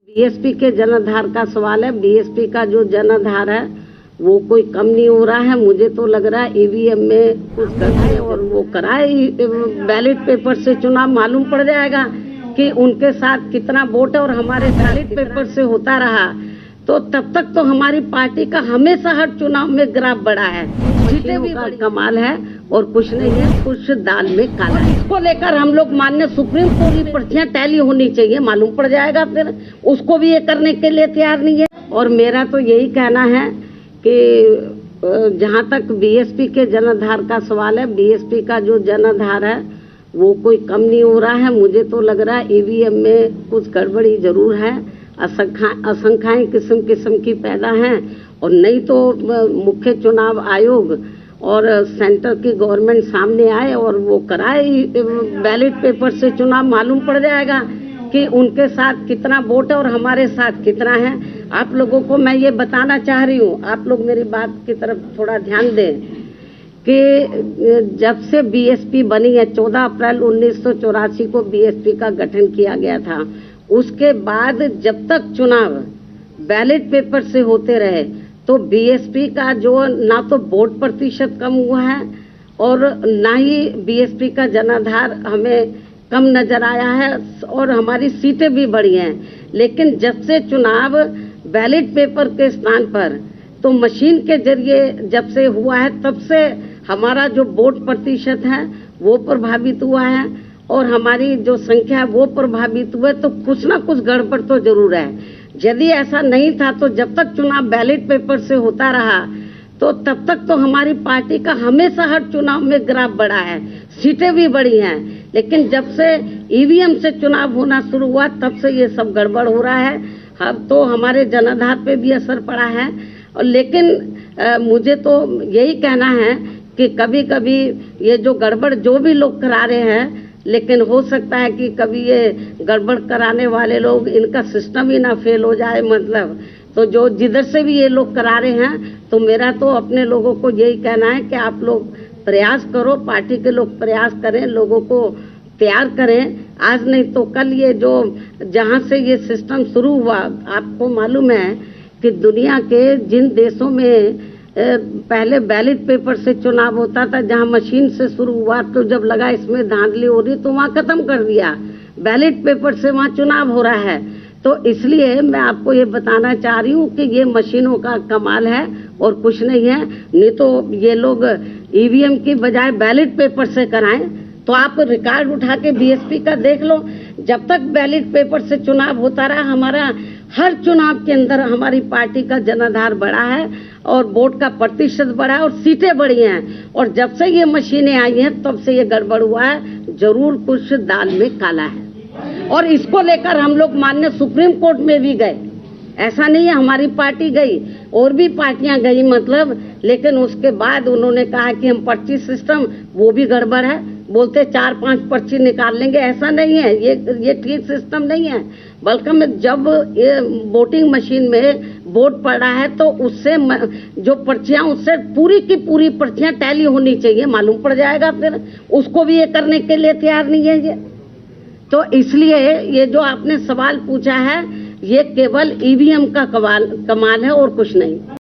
BSP के जनाधार का सवाल है। बीएसपी का जो जनाधार है वो कोई कम नहीं हो रहा है। मुझे तो लग रहा है ईवीएम में कुछ कराए और वो कराए बैलेट पेपर से चुनाव मालूम पड़ जाएगा कि उनके साथ कितना वोट है। और हमारे बैलेट पेपर से होता रहा तो तब तक तो हमारी पार्टी का हमेशा हर चुनाव में ग्राफ बढ़ा है। सीटें भी बड़ी कमाल है और कुछ नहीं है, कुछ दाल में काला है। इसको लेकर हम लोग माननीय सुप्रीम कोर्ट की पर्चियां टैली होनी चाहिए, मालूम पड़ जाएगा। फिर उसको भी ये करने के लिए तैयार नहीं है। और मेरा तो यही कहना है कि जहां तक बीएसपी के जनाधार का सवाल है, बीएसपी का जो जनाधार है वो कोई कम नहीं हो रहा है। मुझे तो लग रहा है ईवीएम में कुछ गड़बड़ी जरूर है। आशंकाएं किस्म किस्म की पैदा हैं। और नहीं तो मुख्य चुनाव आयोग और सेंटर की गवर्नमेंट सामने आए और वो कराए बैलेट पेपर से चुनाव, मालूम पड़ जाएगा कि उनके साथ कितना वोट है और हमारे साथ कितना है। आप लोगों को मैं ये बताना चाह रही हूँ, आप लोग मेरी बात की तरफ थोड़ा ध्यान दें कि जब से बीएसपी बनी है, 14 अप्रैल 1984 को बीएसपी का गठन किया गया था। उसके बाद जब तक चुनाव बैलेट पेपर से होते रहे तो बीएसपी का जो ना तो वोट प्रतिशत कम हुआ है और ना ही बीएसपी का जनाधार हमें कम नजर आया है और हमारी सीटें भी बढ़ी हैं। लेकिन जब से चुनाव बैलेट पेपर के स्थान पर तो मशीन के जरिए जब से हुआ है, तब से हमारा जो वोट प्रतिशत है वो प्रभावित हुआ है और हमारी जो संख्या है वो प्रभावित हुए। तो कुछ ना कुछ गड़बड़ तो जरूर है। यदि ऐसा नहीं था तो जब तक चुनाव बैलेट पेपर से होता रहा तो तब तक तो हमारी पार्टी का हमेशा हर चुनाव में ग्राफ बढ़ा है, सीटें भी बढ़ी हैं। लेकिन जब से ईवीएम से चुनाव होना शुरू हुआ तब से ये सब गड़बड़ हो रहा है। अब तो हमारे जनाधार पे भी असर पड़ा है। और लेकिन मुझे तो यही कहना है कि कभी कभी ये जो गड़बड़ जो भी लोग करा रहे हैं, लेकिन हो सकता है कि कभी ये गड़बड़ कराने वाले लोग, इनका सिस्टम ही ना फेल हो जाए। मतलब तो जो जिधर से भी ये लोग करा रहे हैं, तो मेरा तो अपने लोगों को यही कहना है कि आप लोग प्रयास करो, पार्टी के लोग प्रयास करें, लोगों को तैयार करें। आज नहीं तो कल ये जो जहां से ये सिस्टम शुरू हुआ, आपको मालूम है कि दुनिया के जिन देशों में पहले बैलेट पेपर से चुनाव होता था, जहां मशीन से शुरू हुआ, तो जब लगा इसमें धांधली हो रही तो वहां खत्म कर दिया, बैलेट पेपर से वहां चुनाव हो रहा है। तो इसलिए मैं आपको ये बताना चाह रही हूँ कि ये मशीनों का कमाल है और कुछ नहीं है। नहीं तो ये लोग ईवीएम की बजाय बैलेट पेपर से कराएं। तो आप रिकॉर्ड उठा के बीएसपी का देख लो, जब तक बैलेट पेपर से चुनाव होता रहा, हमारा हर चुनाव के अंदर हमारी पार्टी का जनाधार बढ़ा है और वोट का प्रतिशत बढ़ा है और सीटें बढ़ी हैं। और जब से ये मशीनें आई हैं तब से ये गड़बड़ हुआ है। जरूर कुछ दाल में काला है। और इसको लेकर हम लोग माननीय सुप्रीम कोर्ट में भी गए। ऐसा नहीं है हमारी पार्टी गई, और भी पार्टियां गई मतलब। लेकिन उसके बाद उन्होंने कहा कि हम पर्ची सिस्टम वो भी गड़बड़ है, बोलते 4-5 पर्ची निकाल लेंगे। ऐसा नहीं है, ये ठीक सिस्टम नहीं है। बल्कि जब ये वोटिंग मशीन में वोट पड़ा है तो उससे जो पर्चियां, उससे पूरी की पूरी पर्चियां टैली होनी चाहिए, मालूम पड़ जाएगा। फिर उसको भी ये करने के लिए तैयार नहीं है ये। तो इसलिए ये जो आपने सवाल पूछा है, ये केवल ईवीएम का कमाल है और कुछ नहीं।